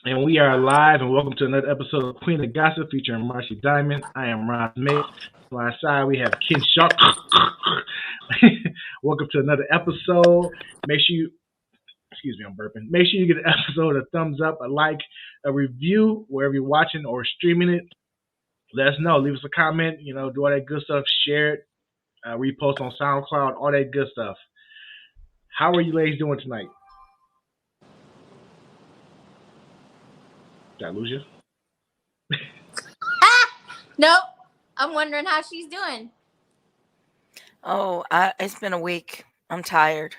And we are live, and welcome to another episode of Queen of Gossip featuring Marcy Diamond. I am Ron Mate. To our side, we have Kinshok. Welcome to another episode. Make sure you, excuse me, I'm burping. Make sure you get the episode a thumbs up, a like, a review wherever you're watching or streaming it. Let us know. Leave us a comment. Do all that good stuff. Share it. Repost on SoundCloud. All that good stuff. How are you ladies doing tonight? Did I lose you? Nope. I'm wondering how she's doing. It's been a week. I'm tired.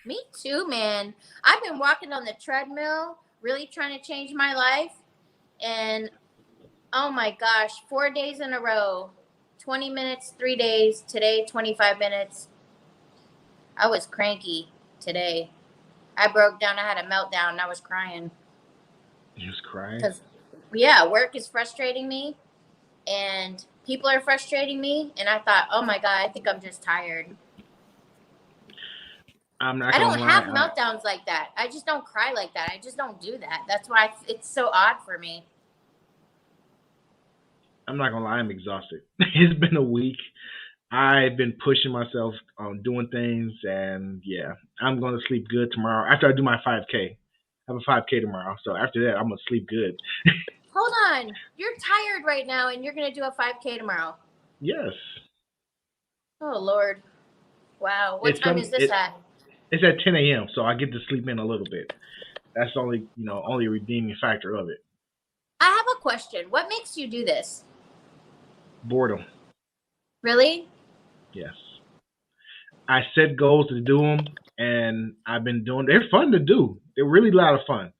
Me too, man. I've been walking on the treadmill, really trying to change my life. And oh my gosh, 4 days in a row, 20 minutes, 3 days. Today, 25 minutes. I was cranky today. I broke down. I had a meltdown. And I was crying. You was crying? Because, work is frustrating me. And people are frustrating me. And I thought, oh my God, I think I'm just tired. I'm not I gonna don't lie. have meltdowns like that. I just don't cry like that. I just don't do that. That's why it's so odd for me. I'm not gonna lie, I'm exhausted. It's been a week. I've been pushing myself on doing things, and yeah, I'm gonna sleep good tomorrow after I do my 5K. I have a 5K tomorrow, so after that, I'm gonna sleep good. Hold on. You're tired right now, and you're going to do a 5K tomorrow. Yes. Oh, Lord. Wow. What time is this at? It's at 10 a.m., so I get to sleep in a little bit. That's only a redeeming factor of it. I have a question. What makes you do this? Boredom. Really? Yes. I set goals to do them, and I've been doing. They're fun to do. They're really a lot of fun.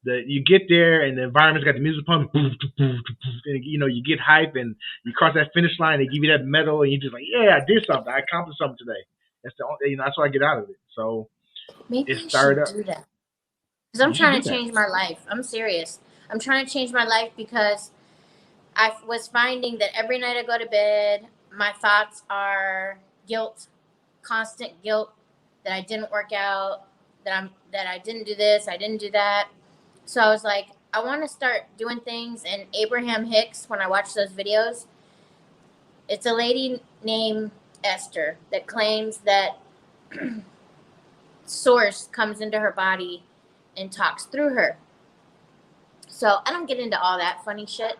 You get there, and the environment's got the music pumping, and you get hype, and you cross that finish line. They give you that medal, and you're just like, yeah, I did something. I accomplished something today. That's the only, that's what I get out of it. So maybe it I started should do that. Because I'm trying to change my life. I'm serious. I'm trying to change my life because I was finding that every night I go to bed, my thoughts are guilt, constant guilt that I didn't work out, that I didn't do this, I didn't do that. So I was like, I want to start doing things. And Abraham Hicks, when I watch those videos, it's a lady named Esther that claims that Source comes into her body and talks through her. So I don't get into all that funny shit.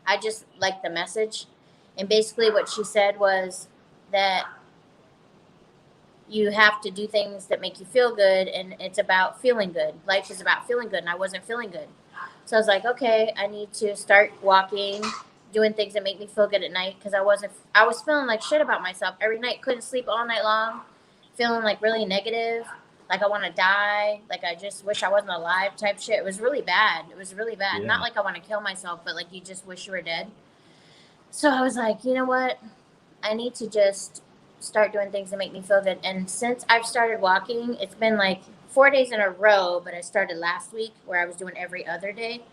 I just like the message. And basically what she said was that you have to do things that make you feel good, and it's about feeling good. Life is about feeling good, and I wasn't feeling good. So I was like, okay, I need to start walking, doing things that make me feel good at night, because I was feeling like shit about myself every night. Couldn't sleep all night long, feeling like really negative, like I want to die, like I just wish I wasn't alive type shit. It was really bad. Yeah. Not like I want to kill myself, but like you just wish you were dead. So I was like, you know what? I need to just start doing things that make me feel good. And since I've started walking, it's been like 4 days in a row, but I started last week where I was doing every other day.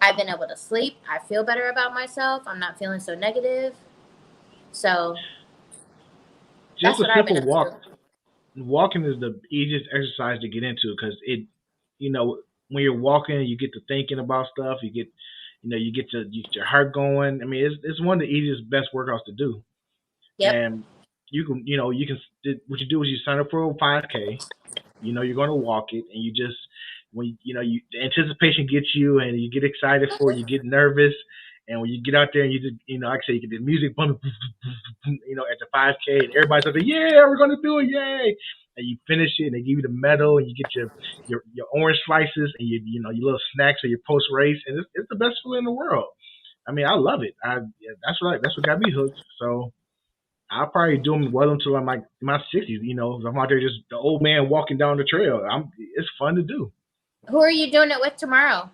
I've been able to sleep. I feel better about myself. I'm not feeling so negative. So just a simple walk. Walking is the easiest exercise to get into because it, when you're walking, you get to thinking about stuff. You get your heart going. I mean, it's one of the easiest, best workouts to do. Yep. And what you do is you sign up for a 5K. You're going to walk it, and you just the anticipation gets you, and you get excited for it. You get nervous, and when you get out there, and you just like I say, you get the music bumping, at the 5K, and everybody's like, yeah, we're going to do it, yay! And you finish it, and they give you the medal, and you get your orange slices, and your little snacks or your post race, and it's the best feeling in the world. I mean, I love it. That's what got me hooked. So I'll probably do them well until I'm like my 60s. I'm out there just the old man walking down the trail. It's fun to do. Who are you doing it with tomorrow?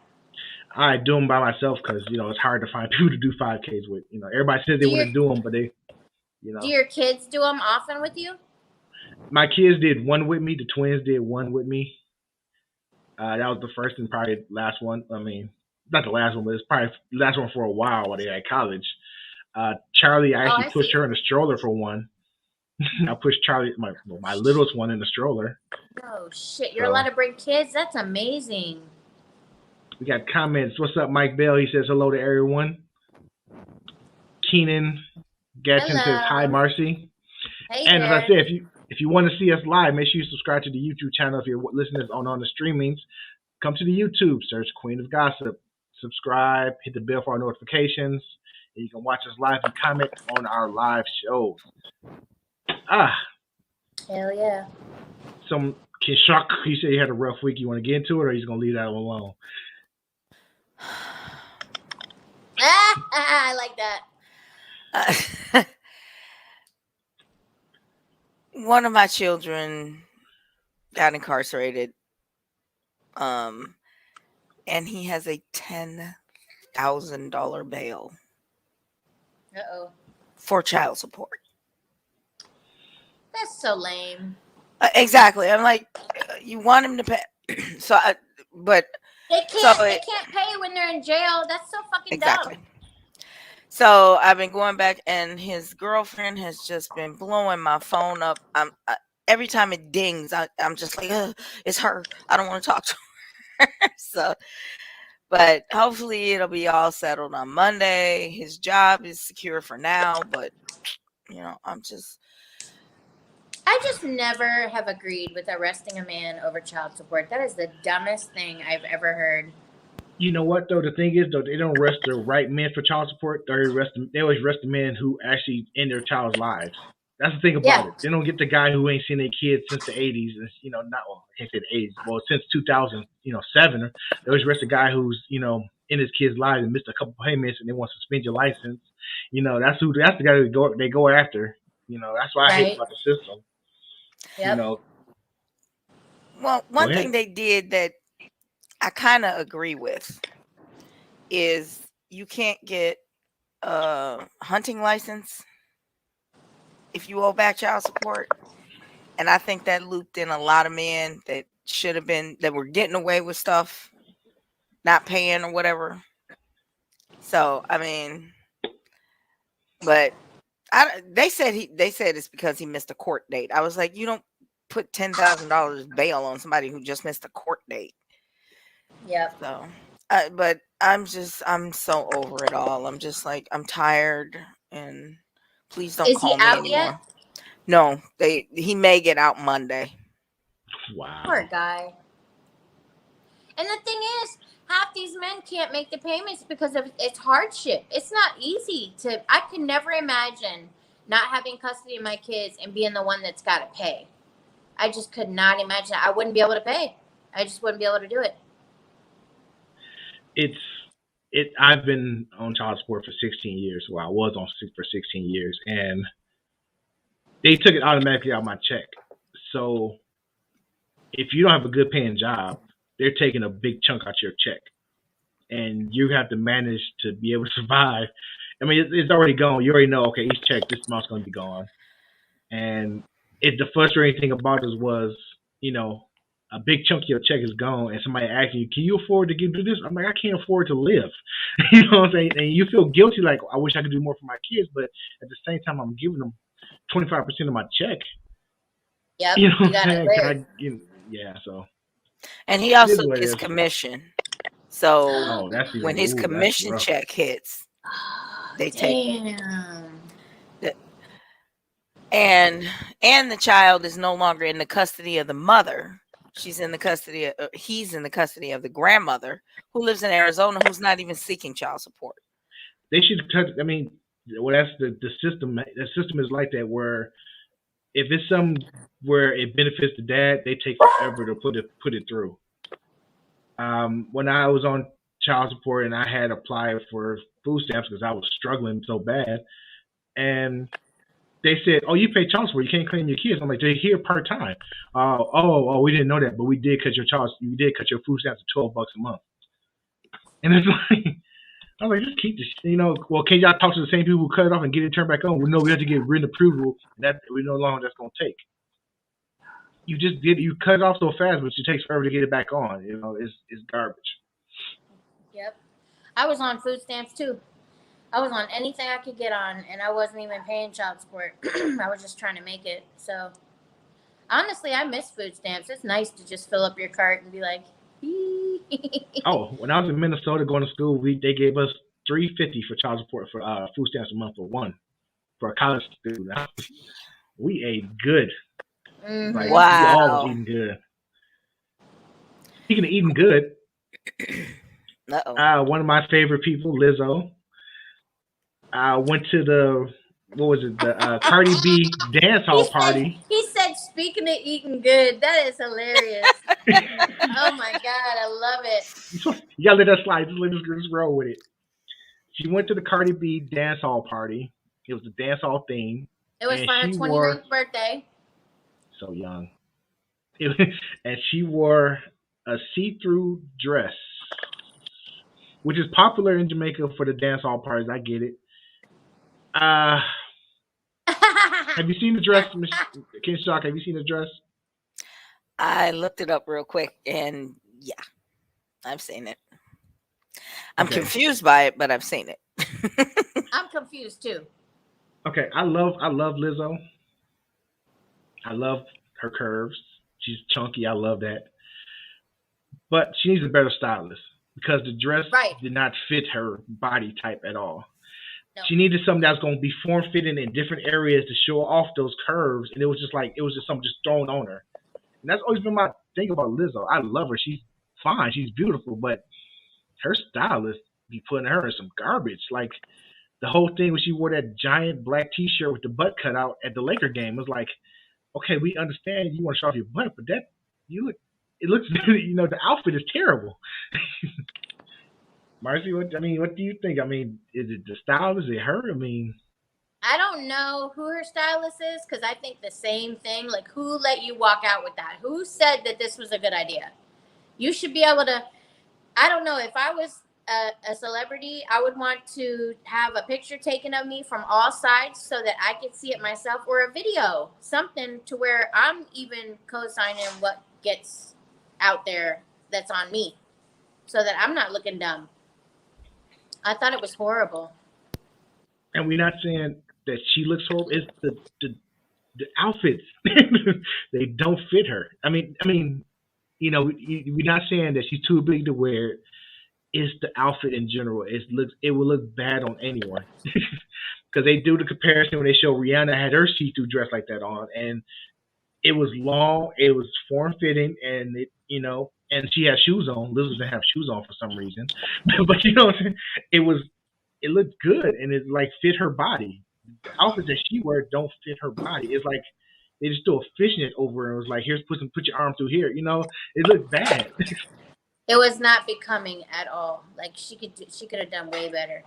I do them by myself because it's hard to find people to do 5Ks with. Everybody says they want to do them, but they, Do your kids do them often with you? My kids did one with me. The twins did one with me. That was the first and probably last one. I mean, not the last one, but it's probably the last one for a while while they were at college. Charlie, I actually pushed her in a stroller for one. I pushed Charlie, my littlest one, in the stroller. Oh shit! You're allowed to bring kids. That's amazing. We got comments. What's up, Mike Bell? He says hello to everyone. Keenan Gatson says hi, Hello. Marcy. Hey And as I there. said, if you want to see us live, make sure you subscribe to the YouTube channel. If you're listening on the streamings, come to the YouTube, search Queen of Gossip, subscribe, hit the bell for our notifications, and you can watch us live and comment on our live shows. Hell yeah. Some Kinshok, he said he had a rough week. You want to get into it, or he's gonna leave that alone? I like that. One of my children got incarcerated, and he has a $10,000 bail Uh-oh. for child support. That's so lame. Exactly. I'm like, you want him to pay, but They can't pay when they're in jail. That's so fucking exactly. dumb. So I've been going back, and his girlfriend has just been blowing my phone up. Every time it dings, I'm just like, it's her. I don't want to talk to her. So, but hopefully it'll be all settled on Monday. His job is secure for now, but I just never have agreed with arresting a man over child support. That is the dumbest thing I've ever heard. You know what though? The thing is though, they don't arrest the right men for child support. They always arrest the men who actually end their child's lives. That's the thing about it. They don't get the guy who ain't seen their kids since the '80s. I can't say the '80s. Well, since 2007. They always arrest the guy who's in his kid's lives and missed a couple payments, and they want to suspend your license. That's the guy they go after. That's what I hate about the system. Yep. Well, one thing they did that I kind of agree with is you can't get a hunting license if you owe back child support. And I think that looped in a lot of men that that were getting away with stuff, not paying or whatever. So, I mean, but they said it's because he missed a court date. I was like, you don't put $10,000 bail on somebody who just missed a court date. Yep. So, but I'm so over it all. I'm just like, I'm tired, and please don't call me anymore. Yet? No, he may get out Monday. Wow. Poor guy. And the thing is, half these men can't make the payments because of it's hardship. It's not easy I can never imagine not having custody of my kids and being the one that's got to pay. I just could not imagine. I wouldn't be able to pay. I just wouldn't be able to do it. I've been on child support for 16 years. Well, I was on for 16 years, and they took it automatically out of my check. So if you don't have a good paying job, they're taking a big chunk out your check, and you have to manage to be able to survive. I mean, it's already gone. You already know, okay, each check, this amount's going to be gone. And the frustrating thing about this was, a big chunk of your check is gone, and somebody asking you, can you afford to do this? I'm like, I can't afford to live. You know what I'm saying? And you feel guilty, like, I wish I could do more for my kids, but at the same time, I'm giving them 25% of my check. Yep. You know what I'm saying? So. And he also gets commission. So when his commission check hits, they take. And the child is no longer in the custody of the mother. He's in the custody of the grandmother who lives in Arizona, who's not even seeking child support. They should cut. I mean, that's the system. The system is like that, where if it's where it benefits the dad, they take forever to put it through. When I was on child support and I had applied for food stamps because I was struggling so bad, and they said, "Oh, you pay child support. You can't claim your kids." I'm like, "They're here part time." We didn't know that, but we did cut your food stamps to $12 a month. And it's like, I was like, just keep this. Well, can y'all talk to the same people who cut it off and get it turned back on? We know we have to get written approval. That we know how long that's gonna take. You cut it off so fast, but it takes forever to get it back on. It's garbage. Yep, I was on food stamps too. I was on anything I could get on, and I wasn't even paying child support. I was just trying to make it. So, honestly, I miss food stamps. It's nice to just fill up your cart and be like, Oh, when I was in Minnesota going to school, they gave us $3.50 for child support for food stamps a month for one for a college student. We ate good. Like we all was Wow. eating good. Speaking of eating good, Uh-oh. one of my favorite people, Lizzo, went to the what was it, the Cardi B dance hall party. He said, speaking of eating good, that is hilarious. Oh my God, I love it. You gotta let that slide. Just roll with it. She went to the Cardi B dance hall party. It was a dance hall thing, It was and for her she wore 29th birthday. so young. And she wore a see-through dress, which is popular in Jamaica for the dance hall parties. I get it. Uh, have you seen the dress, Kinshok? Have you seen the dress? I looked it up real quick, and yeah, I've seen it. I'm Okay. confused by it, but I've seen it. I'm confused too. Okay, I love Lizzo. I love her curves. She's chunky. I love that. But she needs a better stylist because the dress Right. did not fit her body type at all. No. She needed something that's going to be form fitting in different areas to show off those curves, and it was just something just thrown on her. And that's always been my thing about Lizzo. I love her. She's fine. She's beautiful, but her stylist be putting her in some garbage. Like the whole thing when she wore that giant black T-shirt with the butt cut out at the Laker game was like, okay, we understand you want to show off your butt, but it looks, the outfit is terrible. Marcy, what do you think? I mean, is it the style? Is it her? I mean, I don't know who her stylist is because I think the same thing. Like, who let you walk out with that? Who said that this was a good idea? You should be able to. I don't know. If I was a celebrity, I would want to have a picture taken of me from all sides so that I could see it myself, or a video, something to where I'm even co-signing what gets out there that's on me, so that I'm not looking dumb. I thought it was horrible. and we're not saying that she looks horrible. It's the outfits. They don't fit her. We're not saying that she's too big to wear it. It's the outfit in general. It will look bad on anyone because they do the comparison when they show Rihanna had her see-through dress like that on, and it was long, it was form fitting, and and she had shoes on. Liz didn't have shoes on for some reason, but it looked good and it like fit her body. The outfits that she wear don't fit her body. It's like they just threw a fishnet over her and was like, "Here's put your arm through here." It looked bad. It was not becoming at all. Like, she could have done way better.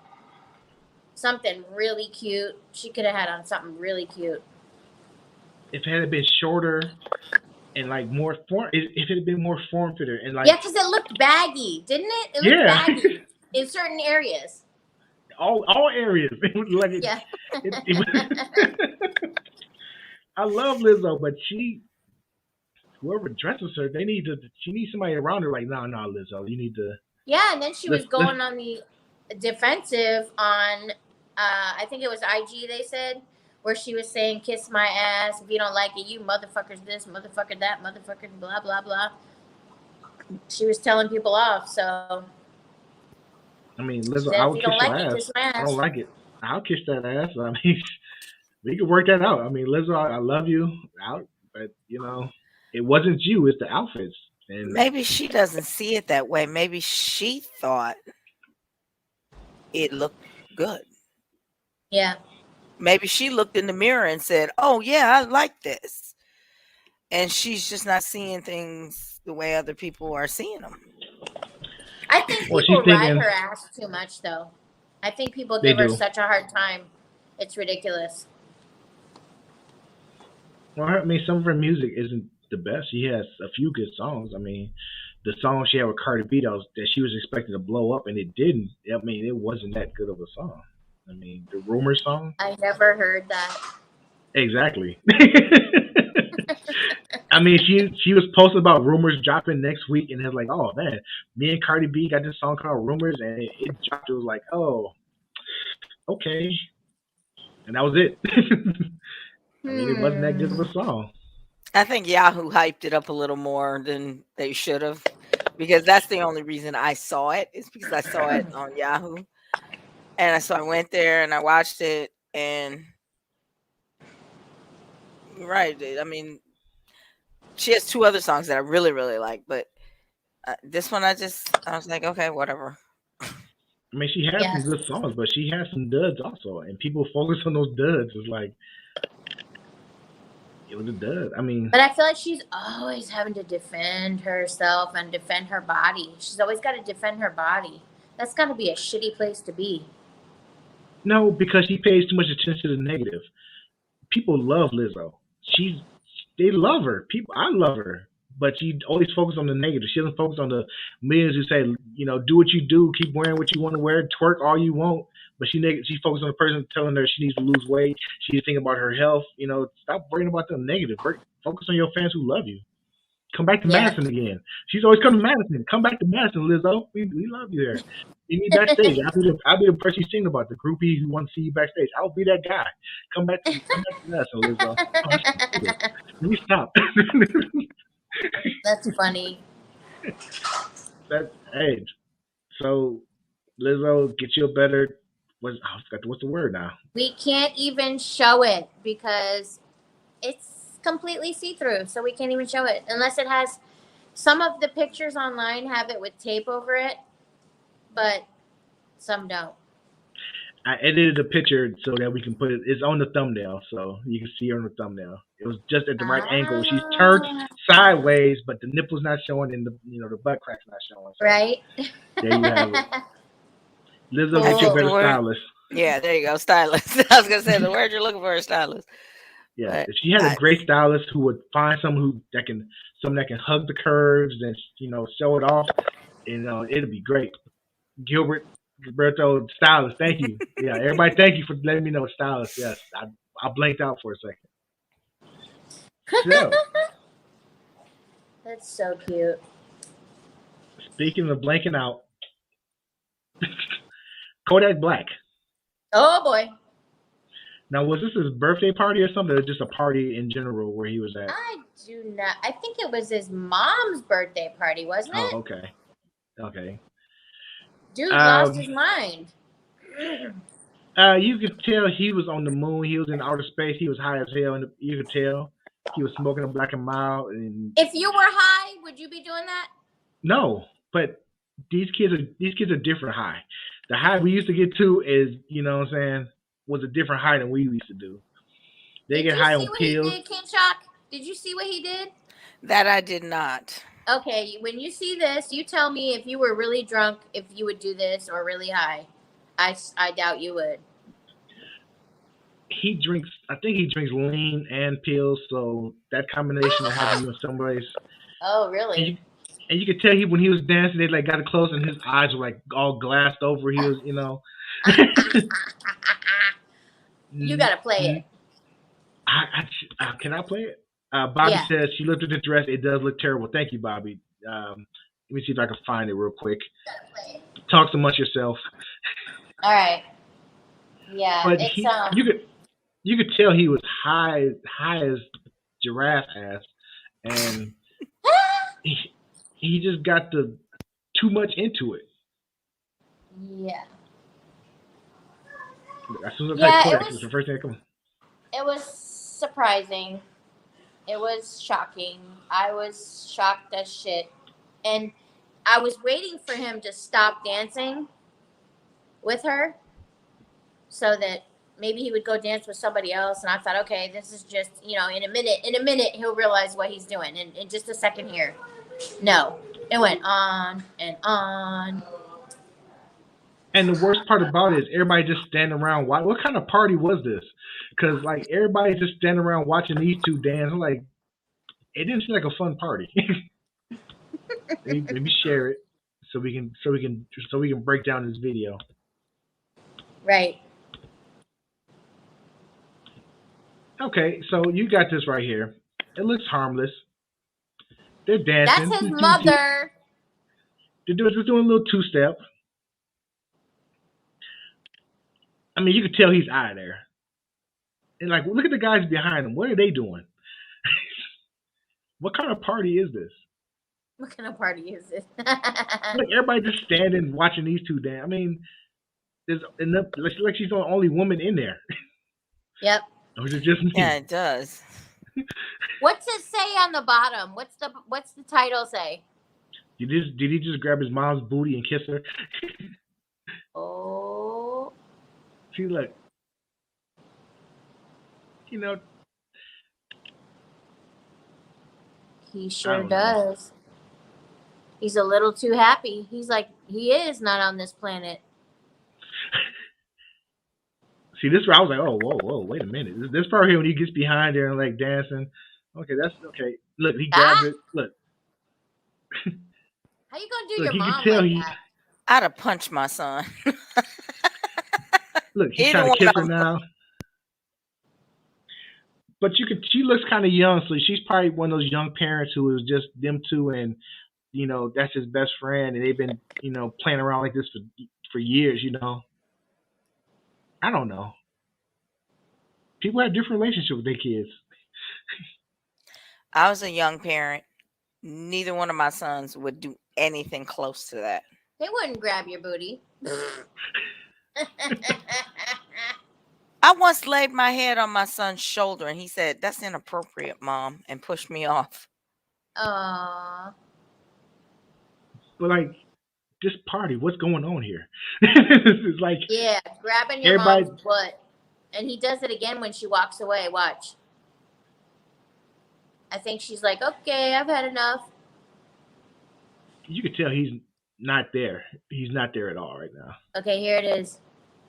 Something really cute. She could have had on something really cute. If it had been shorter and like more form, if it had been more form fitted and like Yeah, because it looked baggy, didn't it? It looked baggy in certain areas. all areas. It was like Yeah. it was, I love Lizzo, but whoever dresses her, she needs somebody around her like, nah, Lizzo, you need to. Yeah, and then she was going on the defensive on, I think it was IG, they said, where she was saying, kiss my ass. If you don't like it, you motherfuckers this, motherfucker that, motherfucker blah, blah, blah. She was telling people off, so. I mean, Lizzo, I would kiss your ass. Kiss my ass. I don't like it. I'll kiss that ass. I mean, we can work that out. I mean, Lizzo, I love you, but it wasn't you. It's the outfits. And maybe she doesn't see it that way. Maybe she thought it looked good. Yeah. Maybe she looked in the mirror and said, "Oh yeah, I like this," and she's just not seeing things the way other people are seeing them. I think people ride her ass too much, though. I think people give her such a hard time. It's ridiculous. Well, I mean, some of her music isn't the best. She has a few good songs. I mean, the song she had with Cardi B that she was expecting to blow up and it didn't. I mean, it wasn't that good of a song. I mean, the Rumor song. I never heard that. Exactly. I mean, she was posting about Rumors dropping next week, and it was like, oh man, me and Cardi B got this song called Rumors, and it dropped. It was like, oh, okay, and that was it. I mean, it wasn't that good of a song. I think Yahoo hyped it up a little more than they should have. because that's the only reason I saw it. It's because I saw it on Yahoo, and so I went there and I watched it. And right, I mean, she has 2 other songs that I really, really like, but this one I was like, okay, whatever. I mean, she has some good songs, but she has some duds also, and people focus on those duds. It's like it was a dud. I mean, but I feel like she's always having to defend herself and defend her body. She's always got to defend her body. That's got to be a shitty place to be. no, because she pays too much attention to the negative. People love Lizzo. They love her. I love her, but she always focuses on the negative. She doesn't focus on the millions who say, do what you do, keep wearing what you want to wear, twerk all you want. But she focuses on the person telling her she needs to lose weight. She's thinking about her health. Stop worrying about the negative. Focus on your fans who love you. Come back to Madison again. She's always coming to Madison. Come back to Madison, Lizzo. We love you there. Meet me backstage. I'll be the person you sing about, the groupie who want to see you backstage. I'll be that guy. Come back to Madison, Lizzo. Let me stop. That's funny. Hey, so Lizzo, get you a better. What's the word now? We can't even show it because it's completely see-through, so we can't even show it unless it has. Some of the pictures online have it with tape over it, but some don't. I edited the picture so that we can put it. It's on the thumbnail, so you can see her on the thumbnail. It was just at the right angle. She's turned sideways, but the nipple's not showing, and the butt crack's not showing. So right. There you have it. Lizzo, get your better stylist. Yeah, there you go, stylist. I was gonna say the word you're looking for is stylist. Yeah, but if she had a great stylist who would find someone that can hug the curves and show it off, it'd be great. Gilberto, stylist, thank you. Yeah, everybody, thank you for letting me know stylist. Yes, I blanked out for a second. So, that's so cute. Speaking of blanking out, Kodak Black. Oh boy. Now, was this his birthday party or something, or just a party in general where he was at? I do not. I think it was his mom's birthday party, wasn't it? Oh, okay. Dude lost his mind. You could tell he was on the moon. He was in outer space. He was high as hell, and you could tell he was smoking a Black and Mild. And if you were high, would you be doing that? No, but these kids are different high. The high we used to get to is, what I'm saying, was a different high than we used to do. They get high on pills. Did you see what he did, Kinshok? Did you see what he did? That I did not. Okay, when you see this, you tell me if you were really drunk, if you would do this, or really high. I doubt you would. I think he drinks lean and pills, so that combination of having you in some ways. Oh, really? And you could tell when he was dancing, they got close, and his eyes were like all glassed over. He was, You gotta play it. Can I play it? Bobby says she looked at the dress. It does look terrible. Thank you, Bobby. Let me see if I can find it real quick. Talk amongst yourself. All right. Yeah, but you could tell he was high as giraffe ass, and he just got too much into it. Yeah. As soon as I Kodak, it was the first thing that comes. It was surprising. It was shocking. I was shocked as shit. And I was waiting for him to stop dancing with her so that maybe he would go dance with somebody else. And I thought, okay, this is just, in a minute he'll realize what he's doing. In just a second here. No. It went on and on. And the worst part about it is everybody just standing around. What kind of party was this? Because everybody just standing around watching these two dance. I'm like, it didn't seem like a fun party. Maybe share it so we can break down this video. Right. Okay, so you got this right here. It looks harmless. They're dancing. That's his mother. They're doing a little two-step. I mean, you could tell he's out of there. And look at the guys behind him. What are they doing? What kind of party is this? What kind of party is this? Like everybody just standing watching these two dance. I mean, there's enough. Like she's the only woman in there. Yep. Or is it just me? Yeah, it does. What's it say on the bottom? What's the title say? Did he just grab his mom's booty and kiss her? Oh. See, look, you know, He I sure don't know. does. He's a little too happy. He's like, he is not on this planet. See, this where I was like, oh, whoa, wait a minute. This part here when he gets behind there and like dancing. Okay, that's okay. Look, he grabs it. Look, How you gonna do look, your he can mom tell like he. that? I'd have punched my son. Look, he's Either trying to one kiss of her them. now. But you could. She looks kind of young, so she's probably one of those young parents who is just them two, and that's his best friend, and they've been playing around like this for years. I don't know. People have different relationships with their kids. I was a young parent. Neither one of my sons would do anything close to that. They wouldn't grab your booty. I once laid my head on my son's shoulder and he said, "That's inappropriate, Mom," and pushed me off. Aww. But like this party, what's going on here? It's like Yeah, grabbing your everybody. mom's butt. And he does it again when she walks away. Watch. I think she's like, okay, I've had enough. You could tell he's not there. He's not there at all right now. Okay, here it is.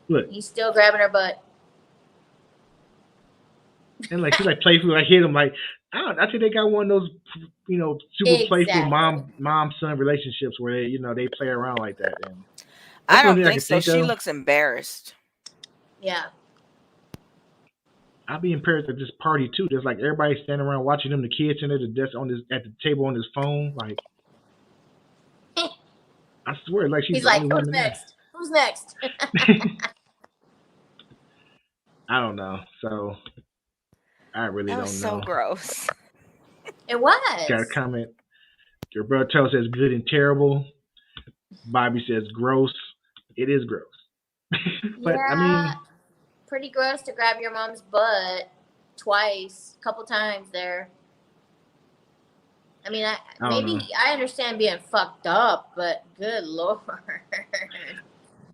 Look, He's still grabbing her butt. and like she's like playful. I hit him like I think they got one of those super playful Exactly. mom son relationships where they play around like that. And I that's the don't only thing I think can so. think She of. looks embarrassed. Yeah. I'll be embarrassed at this party too. There's like everybody standing around watching him. The kids in there, the desk at the table on his phone. Like I swear, like she's He's the like, only who's woman there. next? Who's next? I don't know. So I really That was don't so know. gross. It Got a was. comment. Your brother tells says good and terrible. Bobby says gross. It is gross. But I Yeah. mean, Pretty gross to grab your mom's butt twice, a couple times there. I mean, I don't know. maybe I understand being fucked up, but good lord.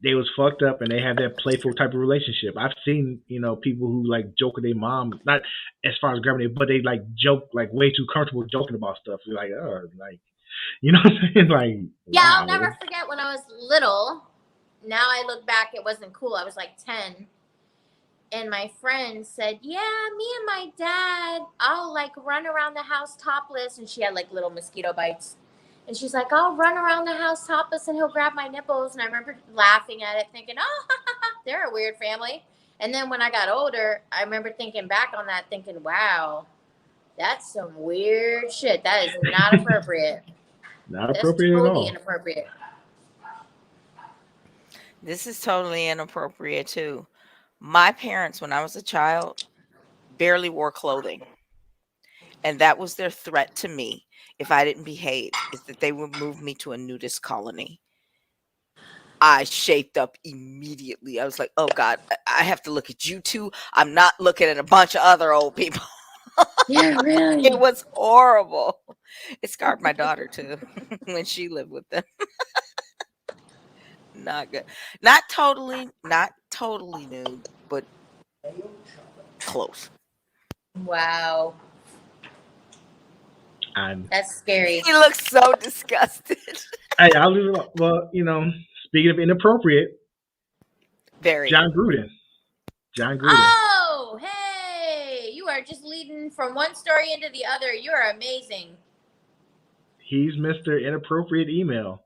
They was fucked up and they have that playful type of relationship. I've seen, people who like joke with their mom, not as far as grabbing it, but they like joke like way too comfortable joking about stuff. You're like, oh, like, what I'm saying? Like, Yeah, I'll wow. never forget when I was little. Now I look back, it wasn't cool. I was like 10. And my friend said, yeah, me and my dad, I'll like run around the house topless. And she had like little mosquito bites. And she's like, I'll run around the house topless and he'll grab my nipples. And I remember laughing at it, thinking, oh, they're a weird family. And then when I got older, I remember thinking back on that, thinking, wow, that's some weird shit. That is not appropriate. Not That's appropriate at totally all. inappropriate. This is totally inappropriate too. My parents, when I was a child, barely wore clothing. And that was their threat to me if I didn't behave, is that they would move me to a nudist colony. I shaped up immediately. I was like, oh God, I have to look at you two. I'm not looking at a bunch of other old people. Yeah, really. It was horrible. It scarred my daughter too when she lived with them. Not good. Not totally nude, but close. Wow. And That's scary. He looks so disgusted. I'll leave it. Well, speaking of inappropriate, Very. John Gruden. John Gruden. Oh, hey. You are just leading from one story into the other. You are amazing. He's Mr. Inappropriate Email.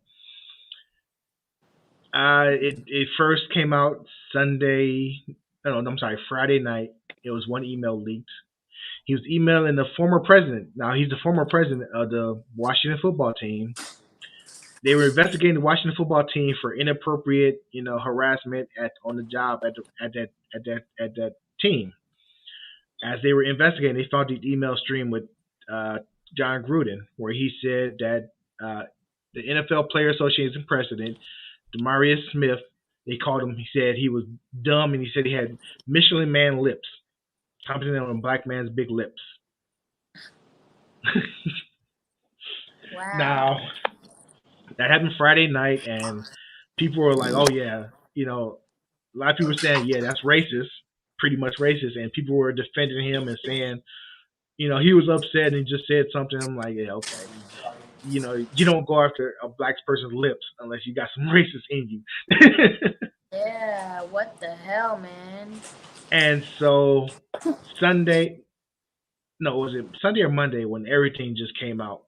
It first came out Sunday. No, I'm sorry, Friday night. It was one email leaked. He was emailing the former president. Now he's the former president of the Washington football team. They were investigating the Washington football team for inappropriate, harassment on the job at that team. As they were investigating, they found the email stream with John Gruden, where he said that the NFL Player Association president, Demarius Smith. They called him. He said he was dumb, and he said he had Michelin Man lips, commenting on a black man's big lips. Wow. Now, that happened Friday night, and people were like, "Oh yeah," a lot of people were saying, "Yeah, that's racist, pretty much racist," and people were defending him and saying, he was upset and just said something. I'm like, yeah, okay, you don't go after a black person's lips unless you got some racist in you. Yeah, what the hell, man? And so Sunday, no, was it Sunday or Monday when everything just came out?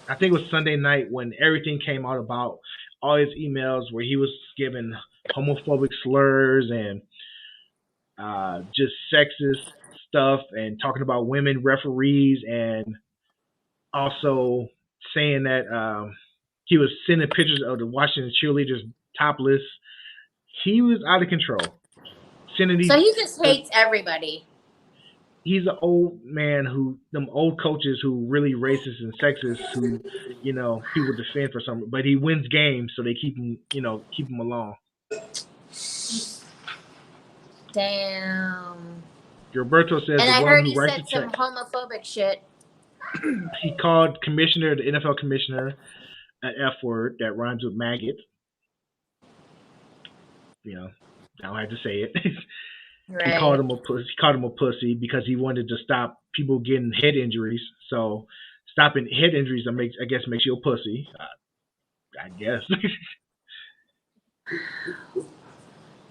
I think it was Sunday night when everything came out about all his emails where he was giving homophobic slurs and just sexist stuff and talking about women referees and also saying that he was sending pictures of the Washington cheerleaders topless. He was out of control. Sending these, So he just hates everybody. He's an old man them old coaches who really racist and sexist who, people defend for some, but he wins games, so they keep him along. Damn. Roberto says, and the I one heard who he writes said the some check. homophobic shit. He called the NFL commissioner, an F word that rhymes with maggot. I don't have to say it. Right. He called him a pussy. He called him a pussy because he wanted to stop people getting head injuries. So stopping head injuries, makes you a pussy. I guess.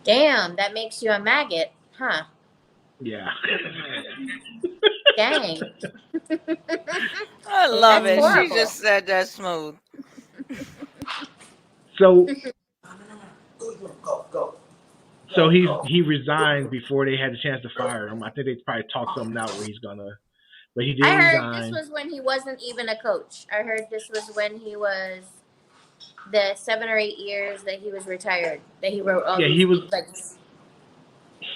Damn, that makes you a maggot, huh? Yeah. Dang. I love That's it. horrible. She just said that smooth. So he resigned before they had a chance to fire him. I think they probably talked something out where he's gonna, but he did I heard resign. this was when he wasn't even a coach. I heard this was when he was the 7 or 8 years that he was retired. That he wrote all these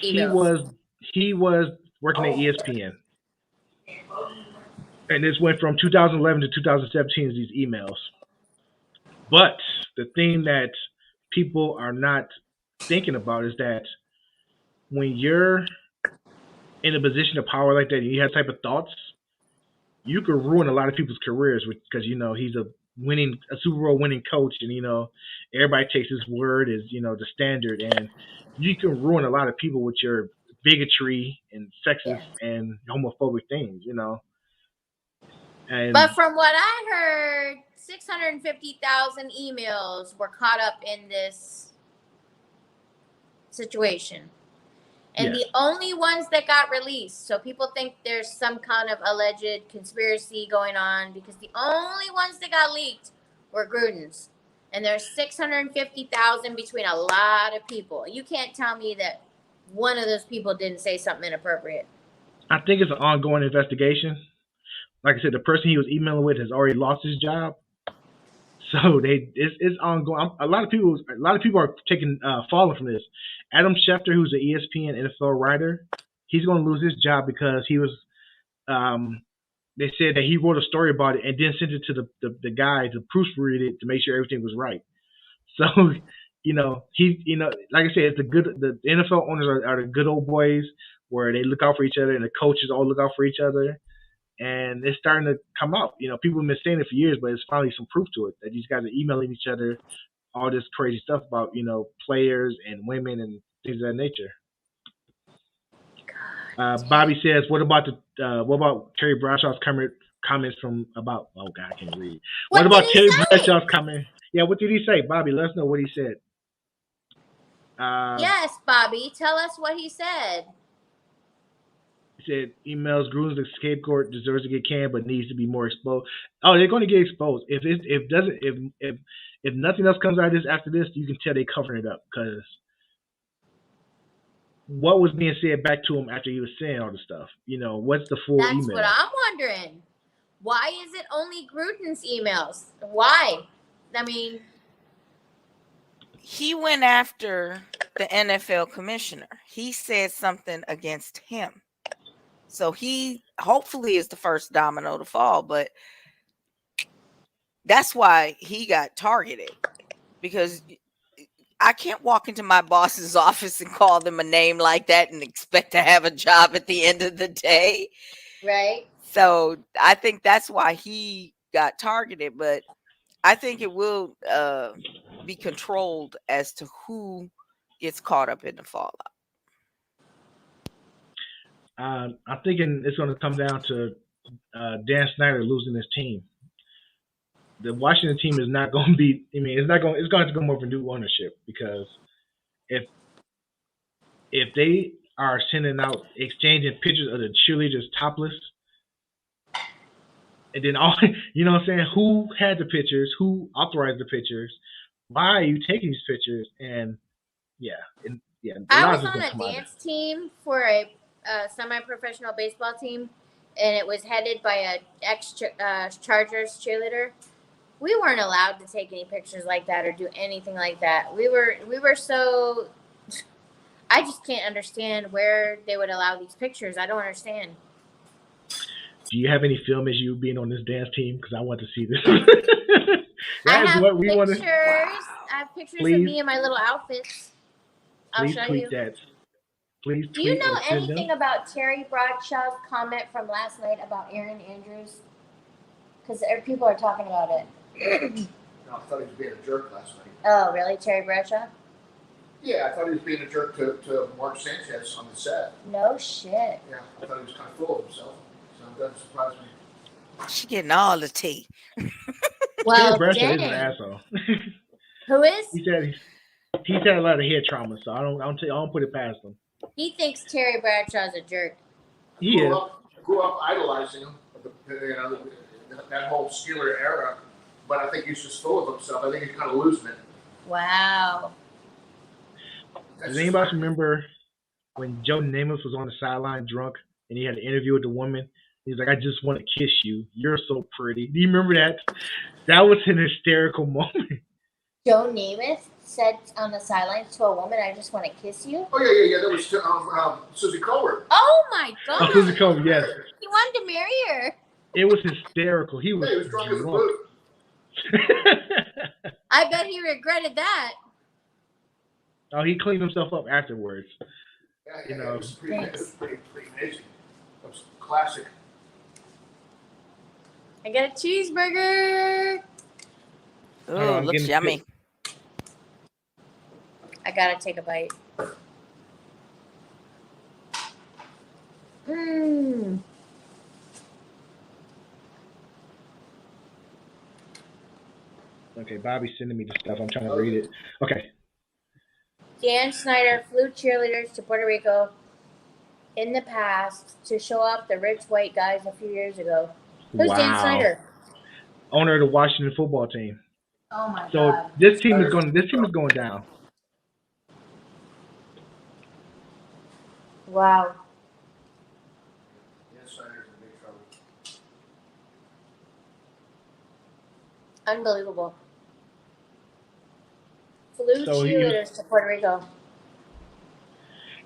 emails. He was working at ESPN, and this went from 2011 to 2017. These emails, but the thing that people are not thinking about is that when you're in a position of power like that and you have type of thoughts, you could ruin a lot of people's careers because he's a Super Bowl winning coach, and everybody takes his word as the standard, and you can ruin a lot of people with your bigotry and sexist and homophobic things, And but from what I heard, 650,000 emails were caught up in this situation. And the only ones that got released, so people think there's some kind of alleged conspiracy going on because the only ones that got leaked were Gruden's. And there's 650,000 between a lot of people. You can't tell me that one of those people didn't say something inappropriate. I think it's an ongoing investigation. Like I said, the person he was emailing with has already lost his job. So it's ongoing. A lot of people are taking falling from this. Adam Schefter, who's an ESPN NFL writer, he's going to lose his job because he was. They said that he wrote a story about it and then sent it to the guy to proofread it to make sure everything was right. So like I said, it's the NFL owners are the good old boys where they look out for each other and the coaches all look out for each other. And it's starting to come out. People have been saying it for years, but it's finally some proof to it that these guys are emailing each other all this crazy stuff about, players and women and things of that nature. Bobby says, what about Terry Bradshaw's comments from about? Oh God, I can't read. What about Terry Bradshaw's comment? Yeah, what did he say, Bobby? Let us know what he said. Yes, Bobby, tell us what he said. He said, emails Gruden's the scapegoat deserves to get canned, but needs to be more exposed. Oh, they're going to get exposed. If nothing else comes out of this after this, you can tell they're covering it up because what was being said back to him after he was saying all the stuff? What's the full email? That's what I'm wondering. Why is it only Gruden's emails? Why? I mean, he went after the NFL commissioner. He said something against him. So he hopefully is the first domino to fall, but that's why he got targeted, because I can't walk into my boss's office and call them a name like that and expect to have a job at the end of the day. Right. So I think that's why he got targeted, but I think it will be controlled as to who gets caught up in the fallout. I'm thinking it's going to come down to Dan Snyder losing his team. The Washington team is not going to be. I mean, it's not going. It's going to come over new ownership, because if they are sending out exchanging pictures of the cheerleaders topless, and then all you know what I'm saying, who had the pictures, who authorized the pictures, why are you taking these pictures, and I was on a dance team for a semi-professional baseball team, and it was headed by a ex-Chargers cheerleader. We weren't allowed to take any pictures like that or do anything like that. We were so. I just can't understand where they would allow these pictures. I don't understand. Do you have any film as you being on this dance team? Because I want to see this. I have pictures. I have pictures of me in my little outfits. I'll show you. That. Please. Do you know anything about Terry Bradshaw's comment from last night about Aaron Andrews? Because people are talking about it. No, I thought he was being a jerk last night. Oh, really? Terry Bradshaw? Yeah, I thought he was being a jerk to Mark Sanchez on the set. No shit. Yeah, I thought he was kind of full of himself. So that doesn't surprise me. She getting all the tea. Terry Well, Bradshaw is an asshole. Who is? He's had a lot of head trauma, so I don't put it past him. He thinks Terry Bradshaw's a jerk. Grew up idolizing him, that whole Steeler era. But I think he's just full of himself. I think he's kind of losing it. Wow. Does anybody remember when Joe Namath was on the sideline drunk and he had an interview with the woman? He's like, "I just want to kiss you. You're so pretty." Do you remember that? That was an hysterical moment. Joe Namath said on the sidelines to a woman, "I just want to kiss you." Oh yeah. That was Susie Colbert. Oh my God. Oh, Susie Colbert, yes. He wanted to marry her. It was hysterical. He was drunk as a boot. I bet he regretted that. Oh, he cleaned himself up afterwards. Yeah, it was pretty amazing. It was classic. I got a cheeseburger. Oh, looks yummy. I gotta take a bite. Mmm. Okay, Bobby's sending me the stuff. I'm trying to read it. Okay. Dan Snyder flew cheerleaders to Puerto Rico in the past to show off the rich white guys a few years ago. Who's Dan Snyder? Owner of the Washington football team. Oh my God. So this team is going down. Wow. Dan Snyder's in big trouble. Unbelievable. Flew cheerleaders to Puerto Rico.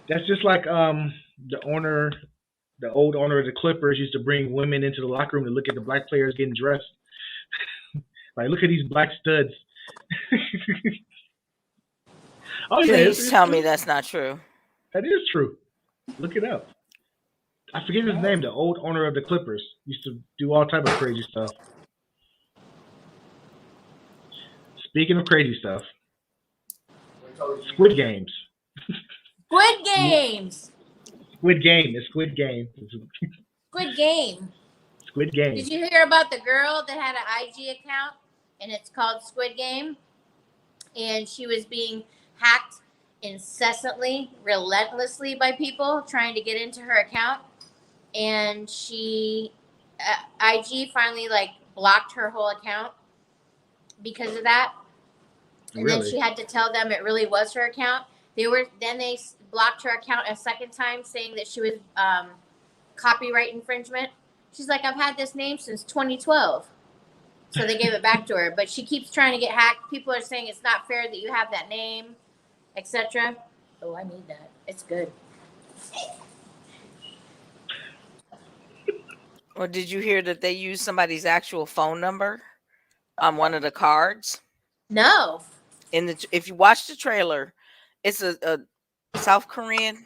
That's just like the old owner of the Clippers used to bring women into the locker room to look at the black players getting dressed. Like, look at these black studs. Please tell me that's not true. That is true. Look it up. I forget his name. The old owner of the Clippers used to do all type of crazy stuff. Speaking of crazy stuff, Squid Games. Squid Games. Squid Game. It's Squid Game. Squid Game. Squid Game. Did you hear about the girl that had an IG account and it's called Squid Game? And she was being hacked incessantly, relentlessly by people trying to get into her account. And she, IG finally blocked her whole account because of that. And then she had to tell them it really was her account. They blocked her account a second time, saying that she was copyright infringement. She's like, "I've had this name since 2012." So they gave it back to her. But she keeps trying to get hacked. People are saying it's not fair that you have that name, etc. Oh, I need that. It's good. Or did you hear that they used somebody's actual phone number on one of the cards. No. If you watch the trailer, it's a South Korean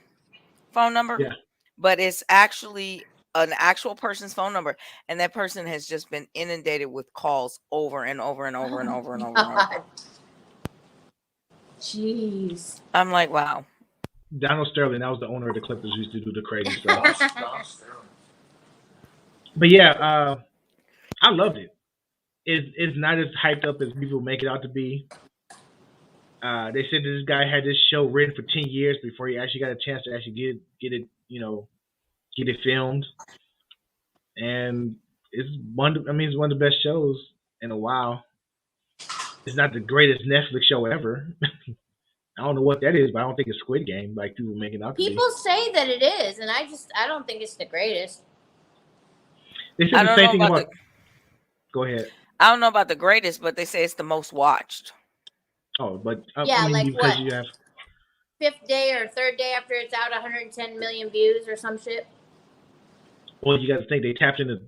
phone number, Yeah. but it's actually an actual person's phone number, and that person has just been inundated with calls over and over and over and over and over and over. Jeez. I'm like, wow. Donald Sterling, that was the owner of the Clippers who used to do the crazy stuff. Don Sterling. But yeah, I loved it. It's not as hyped up as people make it out to be. They said this guy had this show written for 10 years before he actually got a chance to actually get it, get it filmed. And it's it's one of the best shows in a while. It's not the greatest Netflix show ever. I don't know what that is, but I don't think it's Squid Game like people make it out to be. People say that it is, and I don't think it's the greatest. They said the same thing about. Go ahead. I don't know about the greatest, but they say it's the most watched. Oh, but yeah, like because what? You have fifth day or third day after it's out, 110 million views or some shit. Well, you got to think they tapped into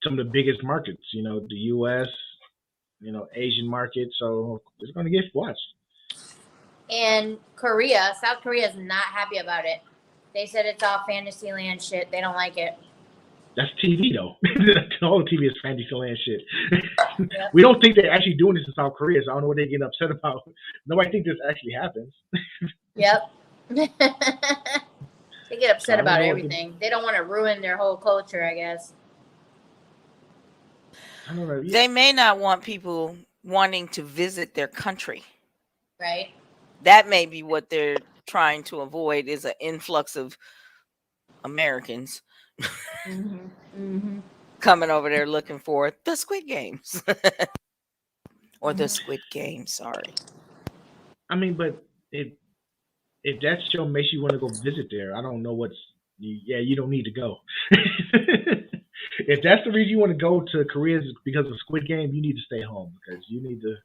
some of the biggest markets. The U.S., Asian market, so it's going to get watched. And South Korea is not happy about it. They said it's all Fantasyland shit. They don't like it. That's TV though. All the TV is Fantasyland shit. Yep. We don't think they're actually doing this in South Korea, so I don't know what they're getting upset about. Nobody thinks this actually happens. Yep. They get upset about everything. They don't want to ruin their whole culture, I guess. I don't know. Yeah. They may not want people wanting to visit their country. Right. That may be what they're trying to avoid, is an influx of Americans coming over there looking for the Squid Games. Or the Squid Game, sorry. I mean, but if that show makes you want to go visit there, I don't know you don't need to go. If that's the reason you want to go to Korea is because of Squid Game, you need to stay home because you need to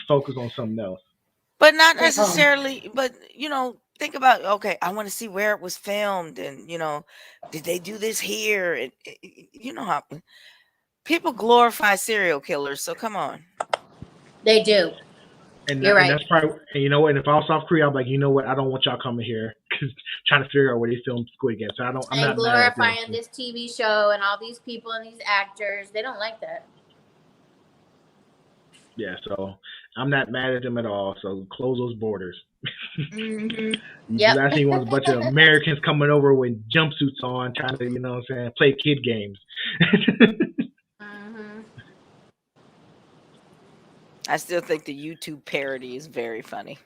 focus on something else. But not necessarily, but think about, okay, I want to see where it was filmed and, did they do this here? And you know how people glorify serial killers. So come on. They do. And you're right. And that's probably, and if I was South Korea, I'm like, you know what? I don't want y'all coming here because trying to figure out where they filmed Squid Game. So I'm not glorifying this TV show and all these people and these actors. They don't like that. Yeah, so I'm not mad at them at all. So close those borders. Yep. Last thing was a bunch of Americans coming over with jumpsuits on, trying to, play kid games. I still think the YouTube parody is very funny.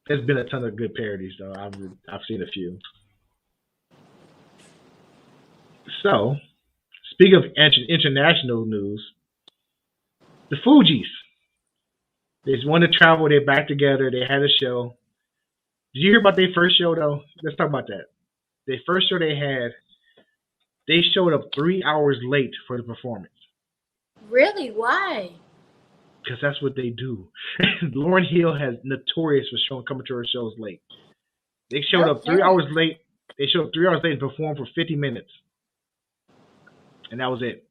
There's been a ton of good parodies, though. I've seen a few. So, speaking of international news, the Fugees. They just wanted to travel. They're back together. They had a show. Did you hear about their first show, though? Let's talk about that. Their first show they showed up 3 hours late for the performance. Really? Why? Because that's what they do. Lauryn Hill has notorious for coming to her shows late. They showed up 3 hours late. They showed up 3 hours late and performed for 50 minutes. And that was it.